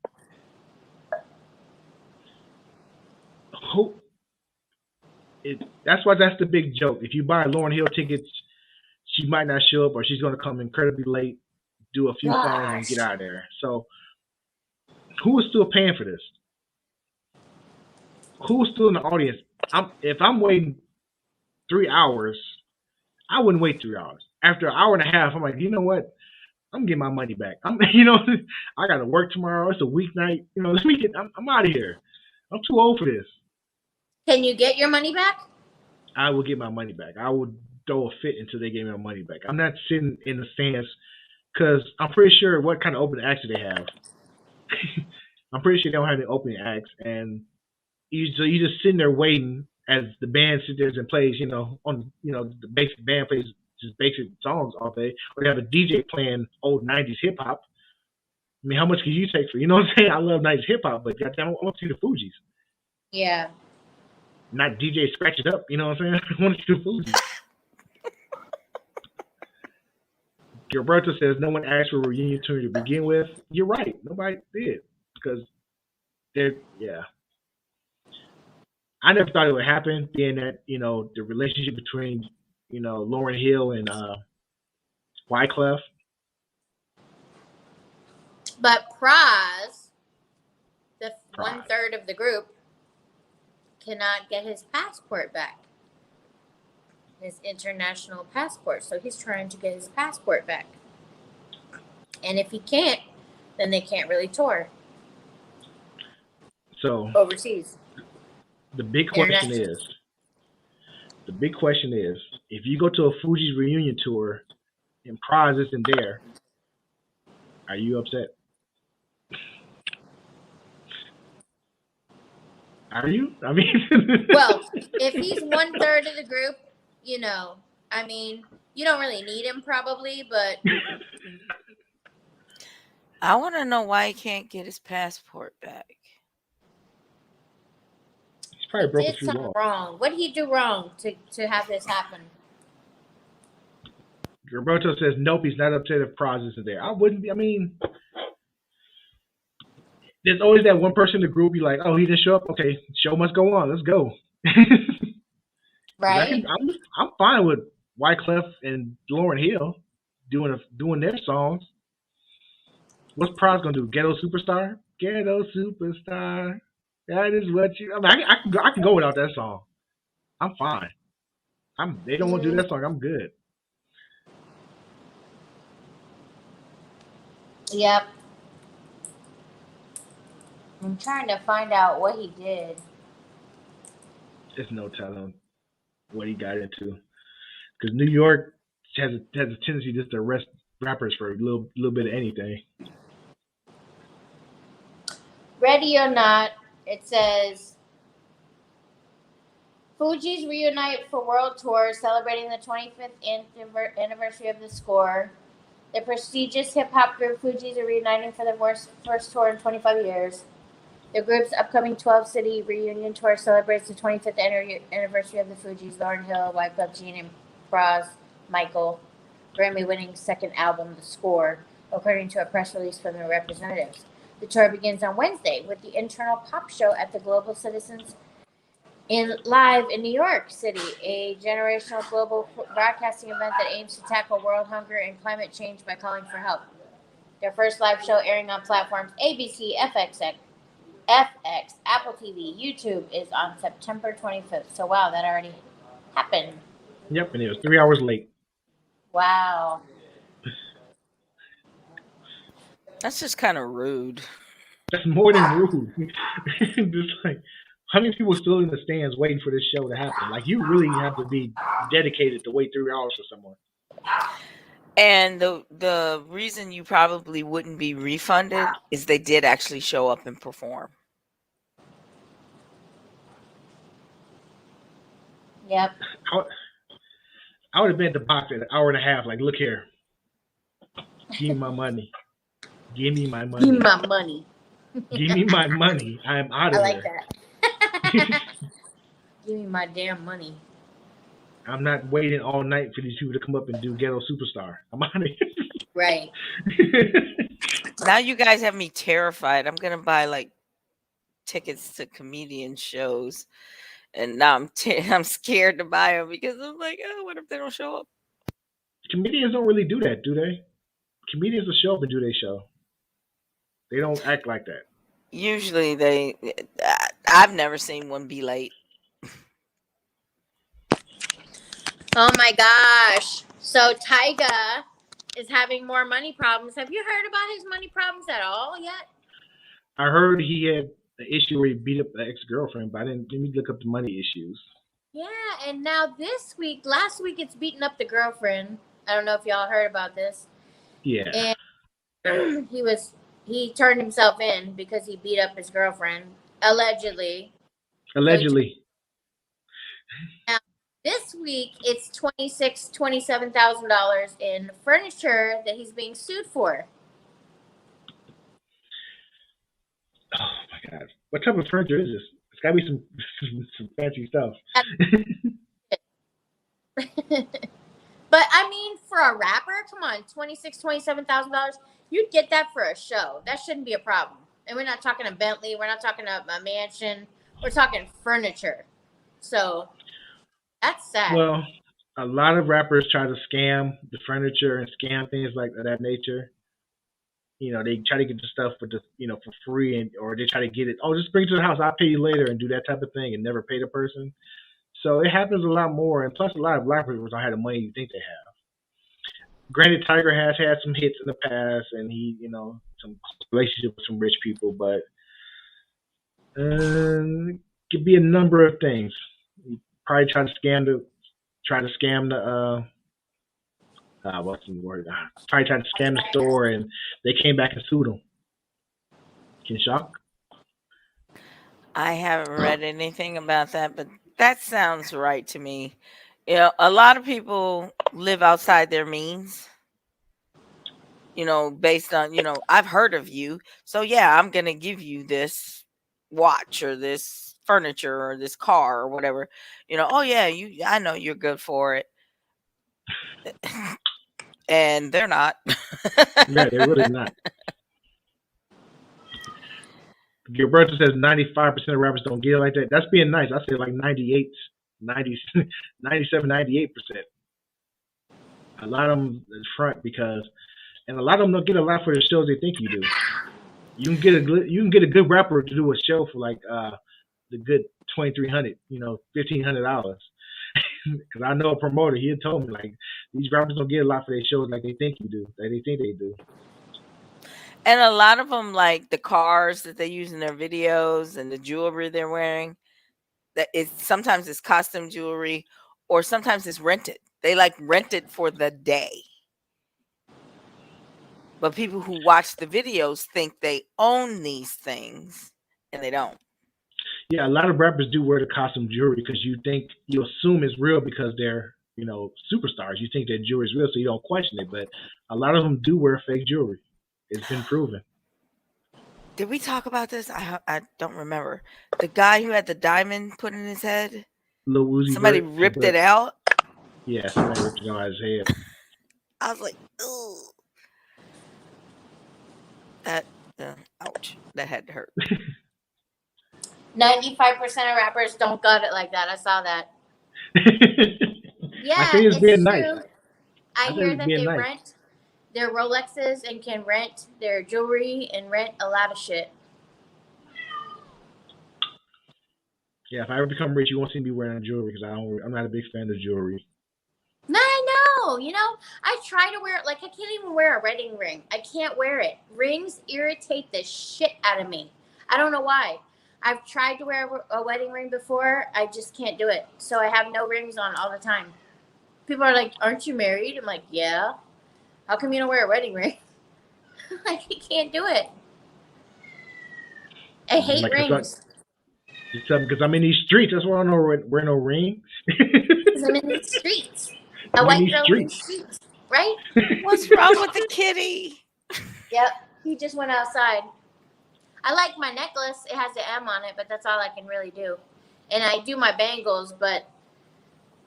That's why that's the big joke. If you buy Lauryn Hill tickets, she might not show up or she's going to come incredibly late, do a few songs, and get out of there. So who is still paying for this? Who's still in the audience? If I'm waiting 3 hours, I wouldn't wait 3 hours. After an hour and a half, I'm like, you know what? I'm getting my money back. I got to work tomorrow. It's a weeknight. I'm out of here. I'm too old for this. Can you get your money back? I will get my money back. I would throw a fit until they gave me my money back. I'm not sitting in the stands because I'm pretty sure what kind of open acts do they have. I'm pretty sure they don't have any opening acts, and you just sitting there waiting as the band sits there and plays, the basic band plays just basic songs all day, or they have a DJ playing old 90s hip hop. I mean, how much can you take for? You know what I'm saying? I love 90s hip hop, but goddamn, I want to see the Fugees. Yeah. Not DJ Scratch It Up, you know what I'm saying? I want to see the Fugees. Gilberto says no one asked for a reunion tour to begin with. You're right. Nobody did because yeah. I never thought it would happen, being that the relationship between Lauren Hill and Wyclef. But Praz, the Prize. 1/3 of the group, cannot get his passport back, his international passport. So he's trying to get his passport back. And if he can't, then they can't really tour So overseas. the big question is, if you go to a Fuji's reunion tour and Prize isn't there, are you upset? Are you? I mean, Well, if he's 1/3 of the group, I mean, you don't really need him probably, but I want to know why he can't get his passport back. he's probably he broken did through something law. wrong. What did he do wrong to have this happen? Roberto says nope, he's not upset if Prize isn't there. I wouldn't be. I mean, there's always that one person in the group be like, oh, he didn't show up. Okay, show must go on. Let's go. Right? I'm fine with Wyclef and Lauren Hill doing their songs. What's Prize gonna do? Ghetto Superstar? Ghetto Superstar. That is what you. I mean, I can go without that song. I'm fine. They don't want to do that song. I'm good. Yep. I'm trying to find out what he did. There's no telling what he got into. Because New York has a tendency just to arrest rappers for a little bit of anything. Ready or not, it says Fuji's reunite for world tour celebrating the 25th anniversary of the score. The prestigious hip-hop group Fugees are reuniting for their first tour in 25 years. The group's upcoming 12-city reunion tour celebrates the 25th anniversary of the Fugees. Lauren Hill, Wyclef Jean, and Praz Michael, Grammy-winning second album, The Score, according to a press release from their representatives. The tour begins on Wednesday with the internal pop show at the Global Citizens live in New York City, a generational global broadcasting event that aims to tackle world hunger and climate change by calling for help. Their first live show airing on platforms ABC, FX, Apple TV, YouTube is on September 25th. So, wow, that already happened. Yep, and it was 3 hours late. Wow. That's just kind of rude. That's more than rude. Just like, how many people are still in the stands waiting for this show to happen? Like, you really have to be dedicated to wait 3 hours for someone. And the reason you probably wouldn't be refunded is they did actually show up and perform. Yep. I would have been at the box at an hour and a half. Like, look here. Give me my money. Give me my money. Give me my money. Give me my money. I am out of I here. like that. Give me my damn money. I'm not waiting all night for these people to come up and do Ghetto Superstar. I'm out of here. Right. Now you guys have me terrified. I'm gonna buy like tickets to comedian shows, and now I'm scared to buy them because I'm like, oh, what if they don't show up? Comedians don't really do that, do they? Comedians will show up and do their show. They don't act like that. Usually I've never seen one be late. Oh my gosh. So Tyga is having more money problems. Have you heard about his money problems at all yet? I heard he had an issue where he beat up an ex-girlfriend, but let me look up the money issues. Yeah, and now last week it's beating up the girlfriend. I don't know if y'all heard about this. Yeah. And he turned himself in because he beat up his girlfriend, allegedly. Allegedly. Now, this week it's $27,000 in furniture that he's being sued for. Oh my God! What type of furniture is this? It's got to be some fancy stuff. But I mean, for a rapper, come on, $27,000. You'd get that for a show. That shouldn't be a problem. And we're not talking a Bentley. We're not talking a mansion. We're talking furniture. So that's sad. Well, a lot of rappers try to scam the furniture and scam things like that nature. They try to get the stuff for for free, or they try to get it. Oh, just bring it to the house. I'll pay you later, and do that type of thing, and never pay the person. So it happens a lot more, and plus a lot of black people don't have the money you think they have. Granted, Tiger has had some hits in the past, and he, some relationship with some rich people, but it could be a number of things. He probably try to scam the what's the word? Probably tried to scam the store, and they came back and sued him. Kinshok. I haven't read anything about that, but that sounds right to me. A lot of people live outside their means, based on, I've heard of you. So yeah, I'm going to give you this watch or this furniture or this car or whatever. Oh yeah, I know you're good for it. And they're not. Yeah, they're really not. Gilberto says 95% of rappers don't get it like that. That's being nice. I say like 98, 90, 97, 98%. A lot of them is front and a lot of them don't get a lot for the shows they think you do. You can get a good rapper to do a show for like the good $2,300, $1,500. Because I know a promoter, he had told me like these rappers don't get a lot for their shows like they think you do, that they think they do. And a lot of them, like the cars that they use in their videos and the jewelry they're wearing, sometimes it's costume jewelry, or sometimes it's rented. They like rent it for the day. But people who watch the videos think they own these things, and they don't. Yeah, a lot of rappers do wear the costume jewelry because you assume it's real because they're, superstars. You think their jewelry is real, so you don't question it. But a lot of them do wear fake jewelry. It's been proven. Did we talk about this? I don't remember. The guy who had the diamond put in his head. Somebody ripped it out. Yeah, somebody ripped it out of his head. I was like, ooh. Ouch. That had to hurt. 95% of rappers don't got it like that. I saw that. Yeah, I think it's being nice. True. I hear that they rent their Rolexes and can rent their jewelry and rent a lot of shit. Yeah, if I ever become rich, you won't see me wearing jewelry because I'm not a big fan of jewelry. No, I know. I try to wear it. Like, I can't even wear a wedding ring. I can't wear it. Rings irritate the shit out of me. I don't know why. I've tried to wear a wedding ring before. I just can't do it. So I have no rings on all the time. People are like, aren't you married? I'm like, yeah. How come you don't wear a wedding ring? Like, I can't do it. I hate rings. Because I'm in these streets. That's why I don't wear no ring. Because I'm in these streets. A white girl in these streets. Right? What's wrong with the kitty? Yep. He just went outside. I like my necklace. It has the M on it, but that's all I can really do. And I do my bangles, but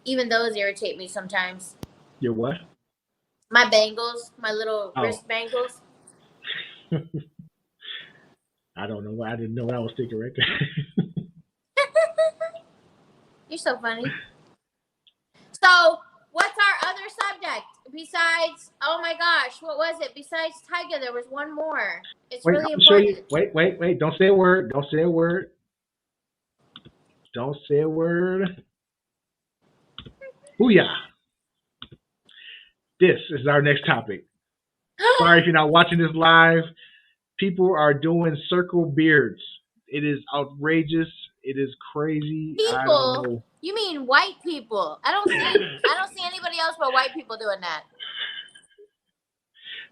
even those irritate me sometimes. Your what? My bangles, my little wrist bangles. I don't know. I didn't know what I was thinking right there. You're so funny. So, what's our other subject? Besides, oh my gosh, what was it? Besides Tiger, there was one more. It's really important. Wait. Don't say a word. Don't say a word. Don't say a word. Booyah. This is our next topic. Sorry if you're not watching this live. People are doing circle beards. It is outrageous. It is crazy. People? I don't know. You mean white people? I don't see anybody else but white people doing that.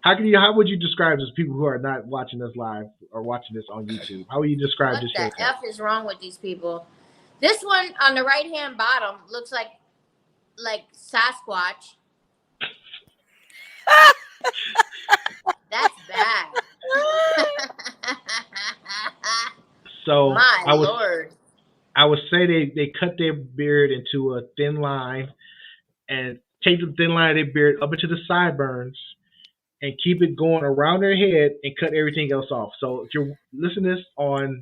How would you describe this? People who are not watching us live or watching this on YouTube. How would you describe this? What the F is wrong with these people? This one on the right hand bottom looks like Sasquatch. That's bad. So Lord. I would say they cut their beard into a thin line and take the thin line of their beard up into the sideburns and keep it going around their head and cut everything else off. So if you're listening to this on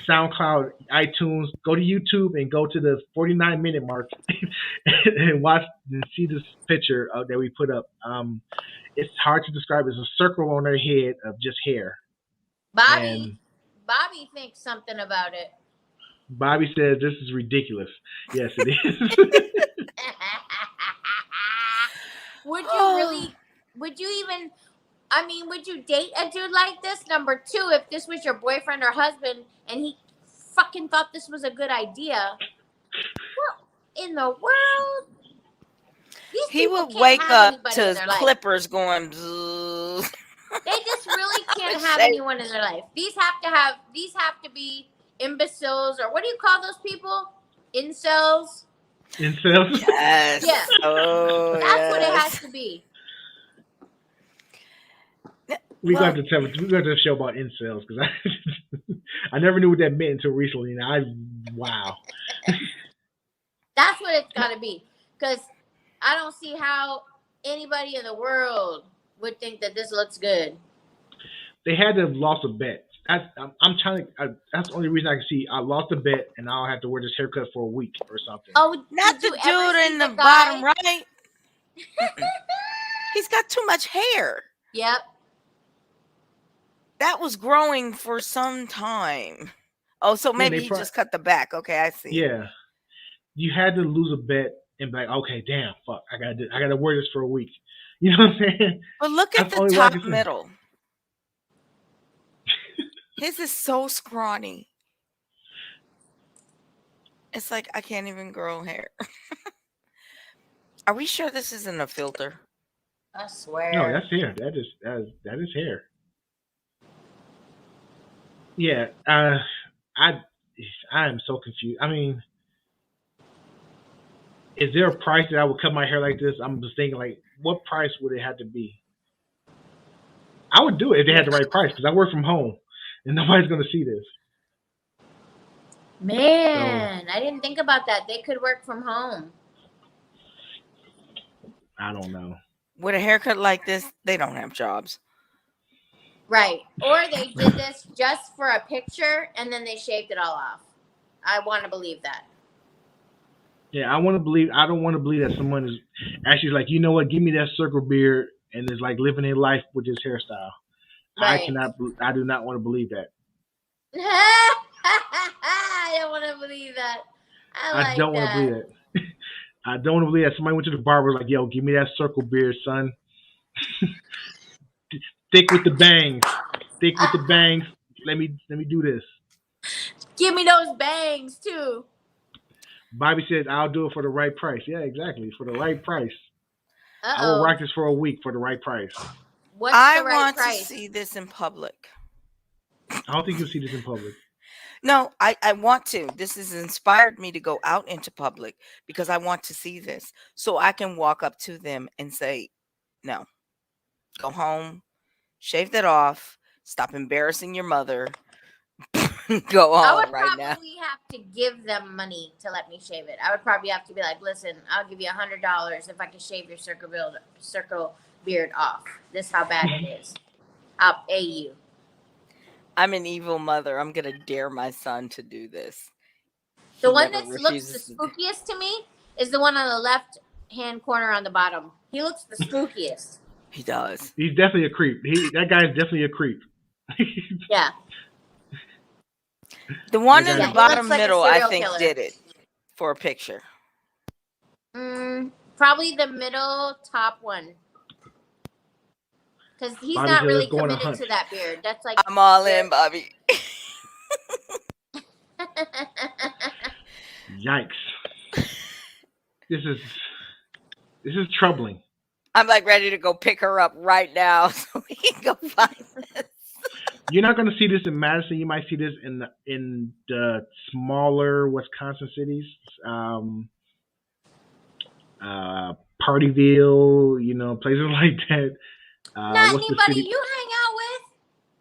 SoundCloud, iTunes. Go to YouTube and go to the 49-minute mark and watch and see this picture that we put up. It's hard to describe. It's a circle on her head of just hair. Bobby thinks something about it. Bobby says this is ridiculous. Yes, it is. Would you date a dude like this? Number two, if this was your boyfriend or husband and he fucking thought this was a good idea, what in the world? He would wake up to clippers going bzzz. They just really can't have anyone in their life. These have to be imbeciles, or what do you call those people? Incels? Incels? Yes. Yeah. Oh, that's what it has to be. We're going to have a show about incels because I never knew what that meant until recently. Wow. That's what it's got to be, because I don't see how anybody in the world would think that this looks good. They had to have lost a bet. That's the only reason I can see. I lost a bet, and I'll have to wear this haircut for a week or something. Oh, not the dude in the bottom right. He's got too much hair. Yep. That was growing for some time. Oh, so maybe he just cut the back. Okay, I see. Yeah, you had to lose a bet and be like, okay, damn, fuck, I gotta wear this for a week. You know what I'm saying? But look at the top middle. His is so scrawny. It's like I can't even grow hair. Are we sure this isn't a filter? I swear. No, that's hair. That is hair. Yeah, I am so confused. I mean, is there a price that I would cut my hair like this? I'm just thinking, like, what price would it have to be? I would do it if they had the right price because I work from home and nobody's going to see this. Man, I didn't think about that. They could work from home. I don't know. With a haircut like this, they don't have jobs. Right. Or they did this just for a picture and then they shaved it all off. I want to believe that. Yeah, I don't want to believe that someone is actually like, you know what, give me that circle beard and is like living their life with this hairstyle. Right. I do not want to believe that. I don't want to believe that. I don't want to believe that. I don't want to believe that somebody went to the barber like, yo, give me that circle beard, son. Thick with the bangs. Thick with the bangs. Let me do this. Give me those bangs too. Bobby says, I'll do it for the right price. Yeah, exactly. For the right price. Uh-oh. I will rock this for a week for the right price. What's the right want price? To see this in public. I don't think you'll see this in public. No, I want to. This has inspired me to go out into public because I want to see this. So I can walk up to them and say, no, go home, shave that off, stop embarrassing your mother. Go on. I would right now. probably have to give them money to let me shave it. I would probably have to be like, listen, I'll give you $100 if I can shave your circle beard off. This is how bad it is. I'll pay you. I'm an evil mother. I'm gonna dare my son to do this. The one that looks the spookiest to me is the one on the left hand corner on the bottom. He looks the spookiest. He does. He's definitely a creep. That guy's definitely a creep. Yeah. The one in the bottom middle, I think, did it for a picture. Probably the middle top one. Because he's Bobby not really committed to that beard. That's like I'm all in, Bobby. Yikes! This is troubling. I'm like ready to go pick her up right now so we can go find this. You're not going to see this in Madison. You might see this in the smaller Wisconsin cities, Partyville, places like that. Not anybody you hang out with?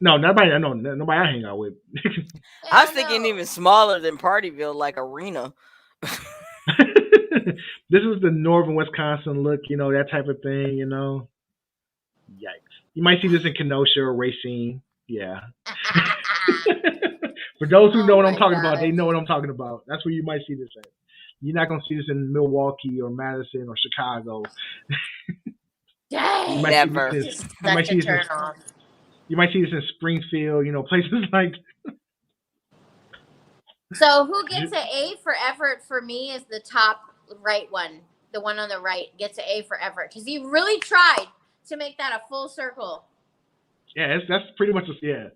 No, nobody I hang out with. I was thinking even smaller than Partyville, like Arena. This is the northern Wisconsin look, that type of thing, Yikes. You might see this in Kenosha or Racine. Yeah. For those who Oh know what I'm my talking about, they God. know what I'm talking about. That's where you might see this at. You're not gonna see this in Milwaukee or Madison or Chicago. You Dang. might see Never. this. This is You might such see a this. turn off. You might see this in Springfield. Places like. So who gets an A for effort for me is the top right one. The one on the right gets an A for effort because he really tried to make that a full circle. Yeah, that's pretty much yeah.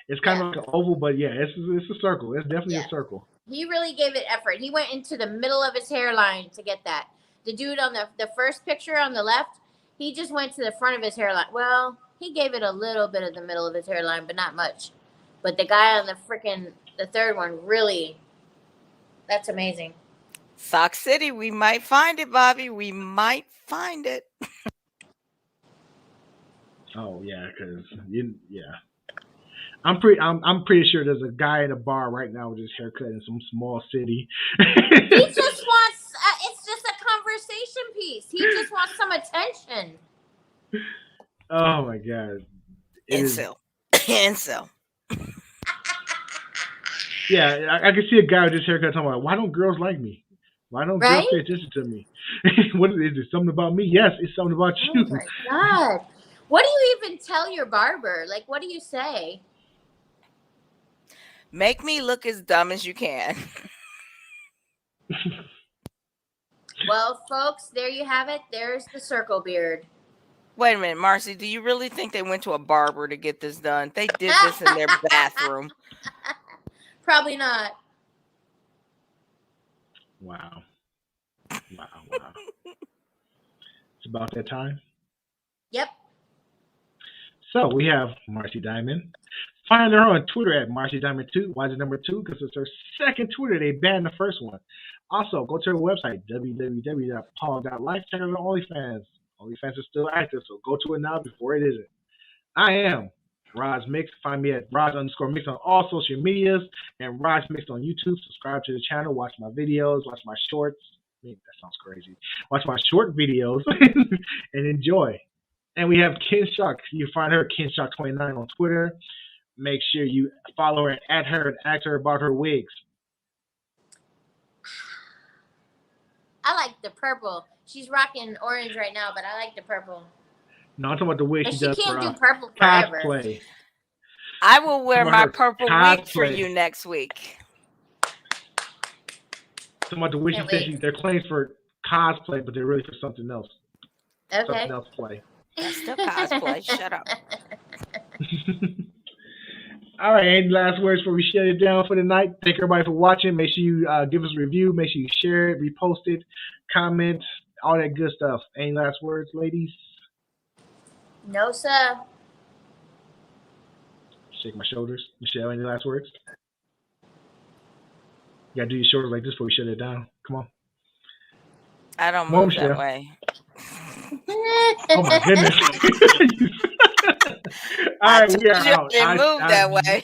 It's kind Yeah. of like an oval, but yeah, it's a circle. It's definitely Yeah. a circle. He really gave it effort. He went into the middle of his hairline to get that. The dude on the first picture on the left, he just went to the front of his hairline. Well, he gave it a little bit of the middle of his hairline, but not much. But the guy on the third one, really, that's amazing. Sock City, we might find it, Bobby. We might find it. Oh yeah, because yeah. I'm pretty sure there's a guy in a bar right now with his haircut in some small city. He just wants, it's just a conversation piece. He just wants some attention. Oh my god. Incel. Yeah, I can see a guy with his haircut talking about, why don't girls like me? Why don't girls pay attention to me? What is it? Something about me? Yes, it's something about you. Oh my God. What do you even tell your barber? Like, what do you say? Make me look as dumb as you can. Well, folks, there you have it. There's the circle beard. Wait a minute, Marcy. Do you really think they went to a barber to get this done? They did this in their bathroom. Probably not. Wow. It's about that time. Yep. So we have Marcy Diamond. Find her on Twitter at Marcy Diamond 2. Why is it number 2? Because it's her second Twitter. They banned the first one. Also, go to her website, www.paul.life. Check out her OnlyFans. OnlyFans is still active, so go to it now before it isn't. I am Roz Mix. Find me at Roz_Mix on all social medias and Roz Mix on YouTube. Subscribe to the channel. Watch my videos. Watch my shorts. I mean, that sounds crazy. Watch my short videos and enjoy. And we have Kinshok. You find her at Kinshok29 on Twitter. Make sure you follow her and add her and ask her about her wigs. I like the purple. She's rocking orange right now, but I like the purple. No, I'm talking about the wig But she she does can't for do purple forever. cosplay. I will wear Talking my about her purple wig for cosplay. you next week. Talking about the wig she Can't said wait. they're claims for cosplay, but they're really for something else. Something Okay. else play. That's still cosplay. Shut up. All right, any last words before we shut it down for the night? Thank everybody for watching. Make sure you give us a review. Make sure you share it, repost it, comment, all that good stuff. Any last words, ladies? No, sir. Shake my shoulders. Michelle, any last words? You gotta do your shoulders like this before we shut it down. Come on. I don't Mom, move that Michelle. way. Oh my goodness. All right, we are out. Didn't move that way.